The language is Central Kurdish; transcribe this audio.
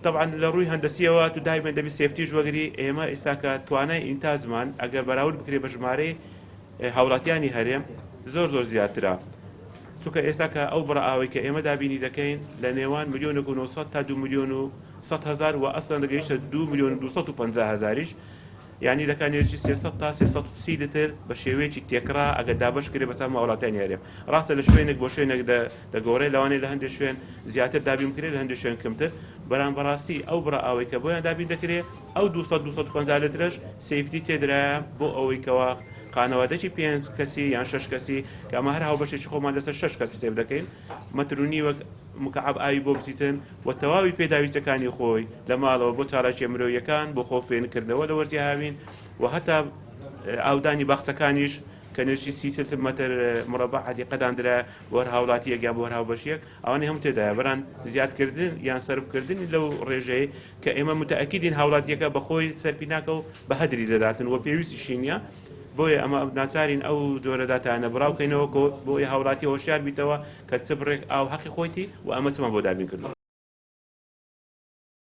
طبعا لە ڕووی هەندەسیەوە تو دایمەن دەبی سێفتیش وەگری ئێمە ئێستاکە توانای ئینتاجمان ئەگەر بەراورد بکرێ بە ژمارەی هاوڵاتیانی هەرێم زۆر زیاترە. چونکە ئێستا کە ئەو بڕئاوی کە ئێمە دابینی دەکەین لە نێوان 1,900,000 تا 2,100,000 و ئەسڵان دەگەیشتە 2,250,000ش، یعنی دەکانێکی 300 تا 330 لتر بە شێوەیەکی تێکرا ئەگەر دابش کرێ بەسەر ماوەڵاتیانی هەرێم. ڕاستە لە شوێنێک بۆ شوێنێک دەگۆڕێ، لەوانەیە لە هەندێک شوێن زیاتر دابین بکرێت، لە هەندێک شوێن کەمتر. بەرامبەڕاستی ئەو بڕئاوی کە بۆیان دابین دەکرێت ئەو 200-250 لترش سیفتی تێدرایە بۆ ئەوەی کەوا خانەوادەی 5 کەسی یان 6 کەسی کە ئەمە هەر هاوبەشێکی خۆمان لەسەر 6 کەس حسێب دەکەین، مەترونی وەک مکعب ئاوی بۆ بچیتن و تەواوی پێداویستەکانی خۆی لە ماڵەوە بۆ چالاکی مرۆیەکان بۆ خۆ فێنکردنەوە لە وەرزی هاوین و هەتا ئاودانی باخچەکانیش کە نرخی 30 متر مربع حدیقەداندرا وەر هاوڵاتی یەکیان بۆ هەر هاوبەشیەک، ئەوانەی هەموو تێدایە بەران زیادکردن یان سەربکردنی لەو ڕێژەیە کە ئێمە متەئەکیدین هاوڵاتیەکە بەخۆی سەرپی ناکە و بە هەدری دەداتن و پێویستیشی نییە. بۆیە ئەمە ناچارین ئەو جۆرە داتانە بڕاوکەینەوە بۆی هاوڵاتی هۆشیار بیتەوە کە چ بڕێک ئاو حەقی خۆیتی و ئەمە چما بۆ دابین کردو.